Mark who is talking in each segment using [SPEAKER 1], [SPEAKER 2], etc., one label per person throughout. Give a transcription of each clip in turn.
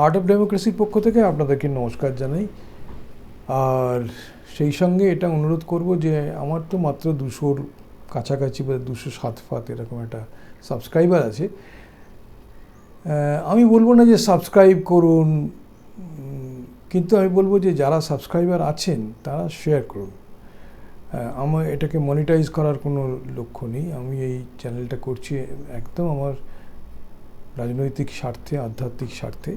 [SPEAKER 1] Art of ডেমোক্রেসির পক্ষ থেকে আপনাদেরকে নমস্কার জানাই। আর সেই সঙ্গে এটা অনুরোধ করব যে আমার তো মাত্র 200-র কাছাকাছি বা 207 এরকম একটা সাবস্ক্রাইবার আছে। আমি বলবো না যে সাবস্ক্রাইব করুন, কিন্তু আমি বলবো যে যারা সাবস্ক্রাইবার আছেন তারা শেয়ার করুন। আমার এটাকে মনিটাইজ করার কোনো লক্ষ্য নেই। আমি এই চ্যানেলটা করছি একদম আমার রাজনৈতিক স্বার্থে, আধ্যাত্মিক স্বার্থে,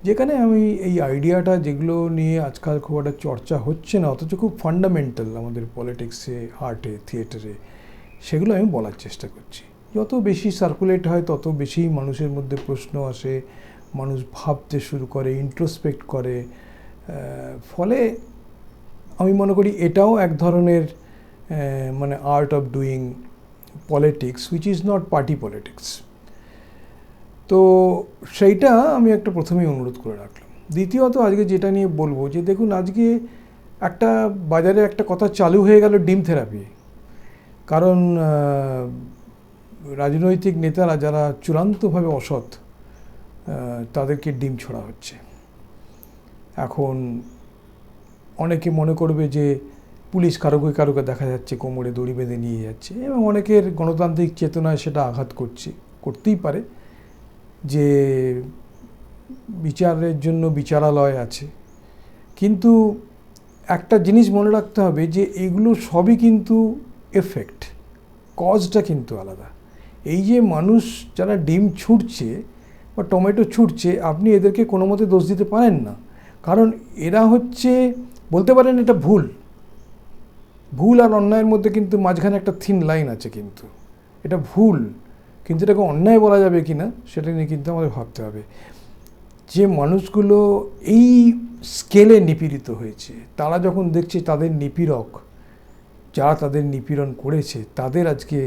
[SPEAKER 1] যেখানে আমি এই আইডিয়াটা যেগুলো নিয়ে আজকাল খুব একটা চর্চা হচ্ছে না, অথচ খুব ফান্ডামেন্টাল আমাদের পলিটিক্সে, আর্টে, থিয়েটারে, সেগুলো আমি বলার চেষ্টা করছি। যত বেশি সার্কুলেট হয় তত বেশি মানুষের মধ্যে প্রশ্ন আসে, মানুষ ভাবতে শুরু করে, ইন্ট্রোস্পেক্ট করে। ফলে আমি মনে করি এটাও এক ধরনের মানে art of doing politics which is not party politics. তো সেইটা আমি একটা প্রথমেই অনুরোধ করে রাখলাম। দ্বিতীয়ত আজকে যেটা নিয়ে বলবো যে দেখুন, আজকে একটা বাজারে একটা কথা চালু হয়ে গেল, ডিম থেরাপি। কারণ রাজনৈতিক নেতারা যারা চূড়ান্তভাবে অসৎ, তাদেরকে ডিম ছোড়া হচ্ছে। এখন অনেকে মনে করবে যে পুলিশ কারোকে কারোকে দেখা যাচ্ছে কোমরে দড়ি বেঁধে নিয়ে যাচ্ছে, এবং অনেকের গণতান্ত্রিক চেতনায় সেটা আঘাত করতেই পারে যে বিচারের জন্য বিচারালয় আছে। কিন্তু একটা জিনিস মনে রাখতে হবে যে এগুলো সবই কিন্তু এফেক্ট, কজটা কিন্তু আলাদা। এই যে মানুষ যারা ডিম ছুটছে বা টমেটো ছুটছে, আপনি এদেরকে কোনো মতে দোষ দিতে পারেন না, কারণ এরা হচ্ছে, বলতে পারেন এটা ভুল আর অন্যায়ের মধ্যে কিন্তু মাঝখানে একটা থিন লাইন আছে। কিন্তু এটা ভুল, কিন্তু এটাকে অন্যায় বলা যাবে কি না সেটা নিয়ে কিন্তু আমাদের ভাবতে হবে। যে মানুষগুলো এই স্কেলে নিপীড়িত হয়েছে, তারা যখন দেখছে তাদের নিপীড়ক, যারা তাদের নিপীড়ন করেছে, তাদের আজকে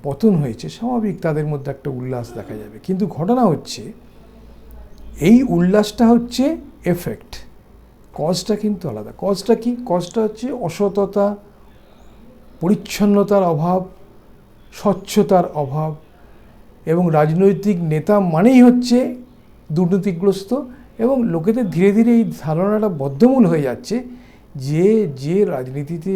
[SPEAKER 1] পতন হয়েছে, স্বাভাবিক তাদের মধ্যে একটা উল্লাস দেখা যাবে। কিন্তু ঘটনা হচ্ছে, এই উল্লাসটা হচ্ছে এফেক্ট, কজটা কিন্তু আলাদা। কজটা কি? কজটা হচ্ছে অসততা, পরিচ্ছন্নতার অভাব, স্বচ্ছতার অভাব, এবং রাজনৈতিক নেতা মানেই হচ্ছে দুর্নীতিগ্রস্ত। এবং লোকেদের ধীরে ধীরে এই ধারণাটা বদ্ধমূল হয়ে যাচ্ছে যে রাজনীতিতে,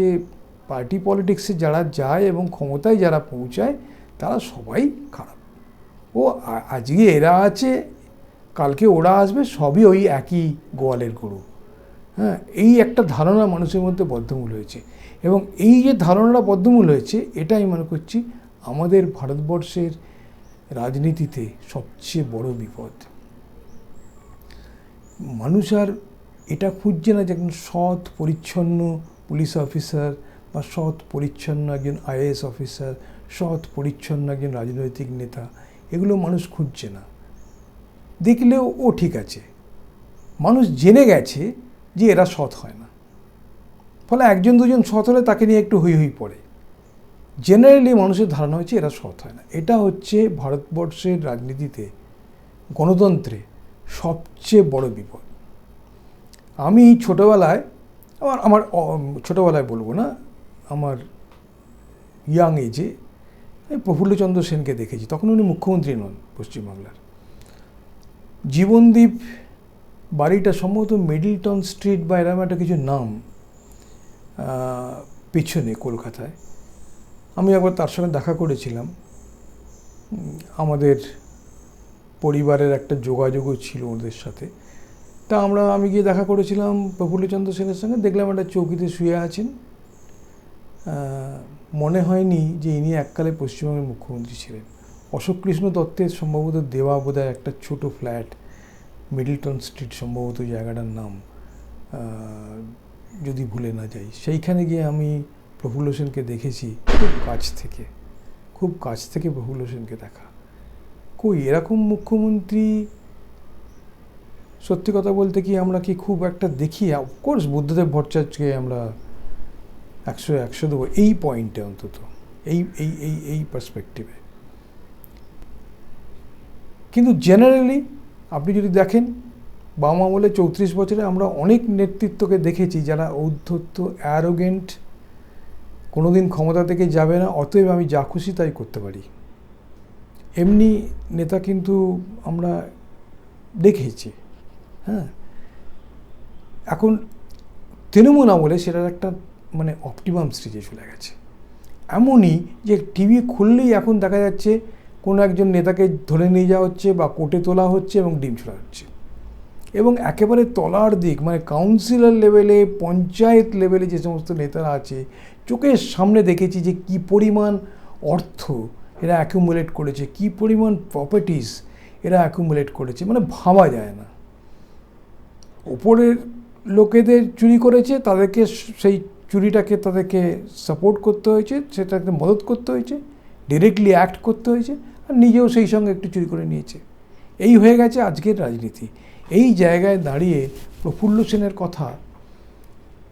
[SPEAKER 1] পার্টি পলিটিক্সে যারা যায় এবং ক্ষমতায় যারা পৌঁছায়, তারা সবাই খারাপ। ও আজকে এরা আছে, কালকে ওরা আসবে, সবই ওই একই গোয়ালের গরু। হ্যাঁ, এই একটা ধারণা মানুষের মধ্যে বদ্ধমূল হয়েছে। এবং এই যে ধারণাটা বদ্ধমূল হয়েছে, এটা আমি মনে করছি আমাদের ভারতবর্ষের রাজনীতিতে সবচেয়ে বড় বিপদ। মানুষ আর এটা খুঁজছে না যে একজন সৎ পরিচ্ছন্ন পুলিশ অফিসার বা সৎ পরিচ্ছন্ন একজন আইএএস অফিসার, সৎ পরিচ্ছন্ন একজন রাজনৈতিক নেতা, এগুলো মানুষ খুঁজছে না। দেখলেও ও ঠিক আছে, মানুষ জেনে গেছে যে এরা সৎ হয় না। ফলে একজন দুজন সৎ হলে তাকে নিয়ে একটু হই হই পড়ে। জেনারেলি মানুষের ধারণা হচ্ছে এরা সৎ হয় না। এটা হচ্ছে ভারতবর্ষের রাজনীতিতে, গণতন্ত্রে সবচেয়ে বড় বিপদ। আমি ছোটোবেলায়, আমার ছোটোবেলায় বলবো না, আমার ইয়াং এজে প্রফুল্লচন্দ্র সেনকে দেখেছি। তখন উনি মুখ্যমন্ত্রী নন পশ্চিমবাংলার। জীবনদীপ বাড়িটা সম্ভবত মিডলটন স্ট্রিট বা এরকম একটা কিছু নাম, পেছনে কলকাতায়। আমি একবার তার সঙ্গে দেখা করেছিলাম। আমাদের পরিবারের একটা যোগাযোগও ছিল ওদের সাথে। তা আমি গিয়ে দেখা করেছিলাম প্রফুল্লচন্দ্র সেনের সঙ্গে। দেখলাম একটা চৌকিতে শুয়ে আছেন। মনে হয়নি যে ইনি এককালে পশ্চিমবঙ্গের মুখ্যমন্ত্রী ছিলেন। অশোককৃষ্ণ দত্তের সম্ভবত দেওয়া বোধহয় একটা ছোট ফ্ল্যাট, মিডলটন স্ট্রিট সম্ভবত জায়গাটার নাম, যদি ভুলে না যাই। সেইখানে গিয়ে আমি প্রফুল্ল সেনকে দেখেছি খুব কাছ থেকে প্রফুল্ল সেনকে দেখা। কই এরকম মুখ্যমন্ত্রী, সত্যি কথা বলতে কি আমরা কি খুব একটা দেখি? অফকোর্স বুদ্ধদেব ভট্টাচার্যকে আমরা 100 দেবো এই পয়েন্টে, অন্তত এই পার্সপেক্টিভে। কিন্তু জেনারেলি আপনি যদি দেখেন, বাম আমলে 34 বছরে আমরা অনেক নেতৃত্বকে দেখেছি যারা ঔদ্ধত্য, অ্যারোগেন্ট, কোনোদিন ক্ষমতা থেকে যাবে না, অতএব আমি যা খুশি তাই করতে পারি, এমনি নেতা কিন্তু আমরা দেখেছি। হ্যাঁ, এখন তৃণমূল আমলে সেটার একটা মানে অপটিমাম স্টেজে চলে গেছে। এমনই যে টিভি খুললেই এখন দেখা যাচ্ছে কোনো একজন নেতাকে ধরে নিয়ে যাওয়া হচ্ছে বা কোর্টে তোলা হচ্ছে এবং ডিম ছোড়া হচ্ছে, এবং একেবারে তলার দিক মানে কাউন্সিলর লেভেলে, পঞ্চায়েত লেভেলে যে সমস্ত নেতারা আছে, চোখের সামনে দেখেছি যে কি পরিমাণ অর্থ এরা অ্যাকুমুলেট করেছে, কি পরিমাণ প্রপার্টিস এরা অ্যাকুমুলেট করেছে, মানে ভাবা যায় না। ওপরের লোকেদের চুরি করেছে, তাদেরকে সেই চুরিটাকে তাদেরকে সাপোর্ট করতে হয়েছে, সেটাকে মদত করতে হয়েছে, ডিরেক্টলি অ্যাক্ট করতে হয়েছে, আর নিজেও সেই সঙ্গে একটু চুরি করে নিয়েছে। এই হয়ে গেছে আজকের রাজনীতি। এই জায়গায় দাঁড়িয়ে প্রফুল্ল সেনের কথা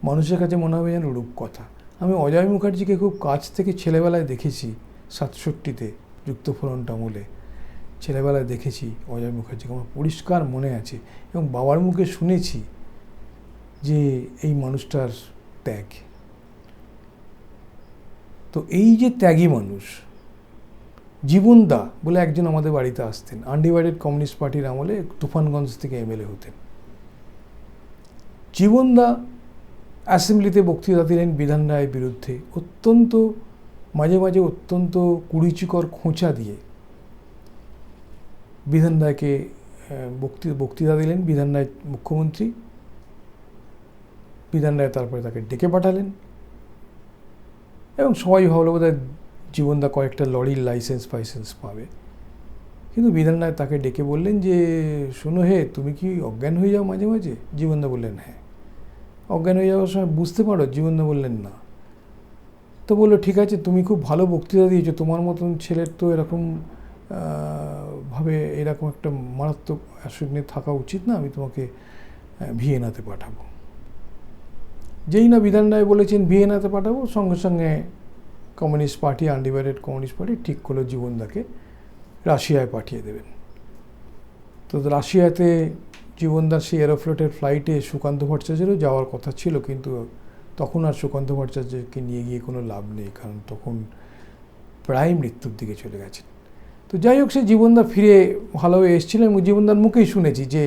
[SPEAKER 1] মানুষের কাছে মনে হবে যেন রূপকথা। আমি অজয় মুখার্জিকে খুব কাছ থেকে ছেলেবেলায় দেখেছি, 67-তে যুক্তফ্রন্ট আমলে ছেলেবেলায় দেখেছি অজয় মুখার্জিকে, আমার পরিষ্কার মনে আছে, এবং বাবার মুখে শুনেছি যে এই মানুষটার ত্যাগ। তো এই যে ত্যাগী মানুষ, জীবনদা বলে একজন আমাদের বাড়িতে আসতেন, আনডিভাইডেড কমিউনিস্ট পার্টির আমলে তুফানগঞ্জ থেকে এমএলএ হতেন। জীবনদা অ্যাসেম্বলিতে বক্তৃতা দিলেন বিধান রায়ের বিরুদ্ধে, অত্যন্ত মাঝে মাঝে অত্যন্ত কুরুচিকর খোঁচা দিয়ে বিধান রায়কে বক্তৃতা দিলেন। বিধান রায় মুখ্যমন্ত্রী, বিধান রায় তারপরে তাকে ডেকে পাঠালেন, এবং সবাই ভাবলো বোধহয় জীবনদা কয়েকটা লরির লাইসেন্স পাবে, কিন্তু বিধান রায় তাকে ডেকে বললেন যে শোনো হে, তুমি কি অজ্ঞান হয়ে যাও মাঝে মাঝে? জীবনদা বললেন হ্যাঁ। অজ্ঞান হয়ে যাওয়ার সময় বুঝতে পারো? জীবনদা বললেন না। তো বললো ঠিক আছে, তুমি খুব ভালো বক্তৃতা দিয়েছো, তোমার মতন ছেলের তো এরকম ভাবে এরকম একটা মারাত্মক অ্যাসিড নিয়ে থাকা উচিত না, আমি তোমাকে ভিয়েনাতে পাঠাবো। যেই না বিধান রায় বলেছেন ভিয়েনাতে পাঠাবো, সঙ্গে সঙ্গে communist party, undivided communist party ঠিক করলো জীবনদাকে রাশিয়ায় পাঠিয়ে দেবেন। তো রাশিয়াতে জীবনদার সেই এরোফ্লোটের ফ্লাইটে সুকান্ত ভট্টাচার্যেরও যাওয়ার কথা ছিল, কিন্তু তখন আর সুকান্ত ভট্টাচার্যকে নিয়ে গিয়ে কোনো লাভ নেই, কারণ তখন প্রায় মৃত্যুর দিকে চলে গেছেন। তো যাই হোক, সে জীবনদা ফিরে ভালোভাবে এসেছিলেন, এবং জীবনদার মুখেই শুনেছি যে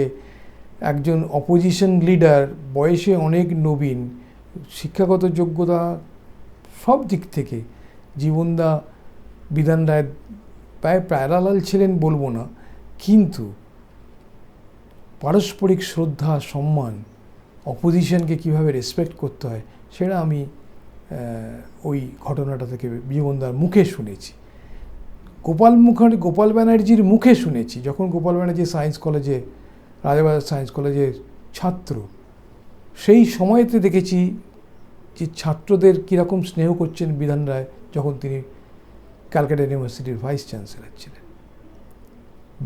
[SPEAKER 1] একজন অপোজিশন লিডার, বয়সে অনেক নবীন, শিক্ষাগত যোগ্যতা সব দিক থেকে জীবনদা বিধান রায় প্রায় প্যারালাল ছিলেন বলবো না, কিন্তু পারস্পরিক শ্রদ্ধা, সম্মান, অপোজিশনকে কীভাবে রেসপেক্ট করতে হয় সেটা আমি ওই ঘটনাটা থেকে জীবনদার মুখে শুনেছি। গোপাল ব্যানার্জির মুখে শুনেছি, যখন গোপাল ব্যানার্জি সায়েন্স কলেজে, রাজাবাজার সায়েন্স কলেজের ছাত্র, সেই সময়তে দেখেছি যে ছাত্রদের কীরকম স্নেহ করছেন বিধান রায়, যখন তিনি ক্যালকাটা ইউনিভার্সিটির ভাইস চ্যান্সেলর ছিলেন।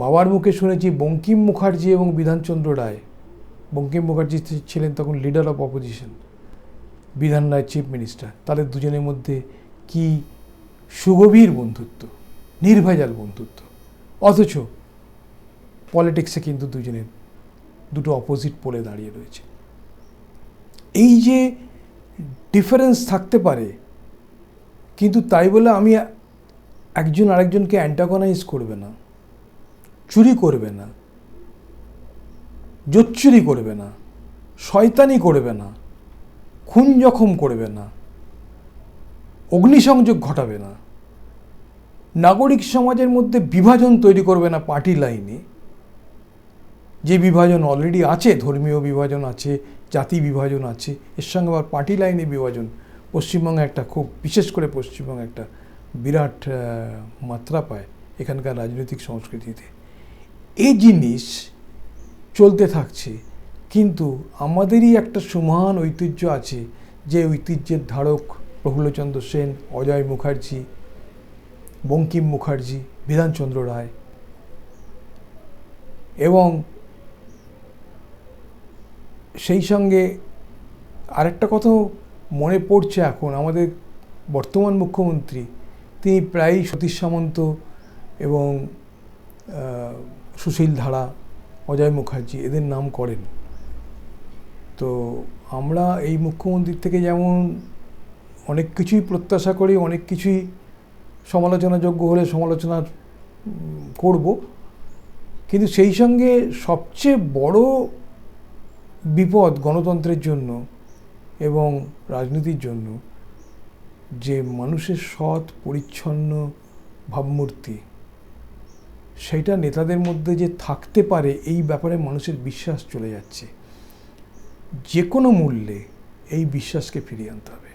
[SPEAKER 1] বাবার মুখে শুনেছি বঙ্কিম মুখার্জি এবং বিধানচন্দ্র রায়, বঙ্কিম মুখার্জি ছিলেন তখন লিডার অফ অপোজিশন, বিধান রায় চিফ মিনিস্টার, তাদের দুজনের মধ্যে কি সুগভীর বন্ধুত্ব, নির্ভেজাল বন্ধুত্ব, অথচ পলিটিক্সে কিন্তু দুটো অপোজিট পোলে দাঁড়িয়ে রয়েছে। এই যে ডিফারেন্স থাকতে পারে, কিন্তু তাই বলে আমি একজন আরেকজনকে অ্যান্টাগনাইজ করবে না, চুরি করবে না, জোচ্চুরি করবে না, শয়তানি করবে না, খুন জখম করবে না, অগ্নিসংযোগ ঘটাবে না, নাগরিক সমাজের মধ্যে বিভাজন তৈরি করবে না পার্টি লাইনে, যে বিভাজন অলরেডি আছে, ধর্মীয় বিভাজন আছে, জাতি বিভাজন আছে, এর সঙ্গে আবার পার্টি লাইনে বিভাজন পশ্চিমবঙ্গে একটা খুব, বিশেষ করে পশ্চিমবঙ্গে একটা বিরাট মাত্রা পায় এখানকার রাজনৈতিক সংস্কৃতিতে। এই জিনিস চলতে থাকছে, কিন্তু আমাদেরই একটা সুমহান ঐতিহ্য আছে, যে ঐতিহ্যের ধারক প্রফুল্লচন্দ্র সেন, অজয় মুখার্জি, বঙ্কিম মুখার্জি, বিধানচন্দ্র রায়, এবং সেই সঙ্গে আরেকটা কথাও মনে পড়ছে এখন, আমাদের বর্তমান মুখ্যমন্ত্রী তিনি প্রায়ই সতীশ সামন্ত এবং সুশীল ধারা, অজয় মুখার্জি এদের নাম করেন। তো আমরা এই মুখ্যমন্ত্রীর থেকে যেমন অনেক কিছুই প্রত্যাশা করি, অনেক কিছুই সমালোচনাযোগ্য হলে সমালোচনা করব, কিন্তু সেই সঙ্গে সবচেয়ে বড় বিপদ গণতন্ত্রের জন্য এবং রাজনীতির জন্য যে মানুষের সৎ পরিচ্ছন্ন ভাবমূর্তি সেটা নেতাদের মধ্যে যে থাকতে পারে এই ব্যাপারে মানুষের বিশ্বাস চলে যাচ্ছে। যে কোনো মূল্যে এই বিশ্বাসকে ফিরিয়ে আনতে হবে।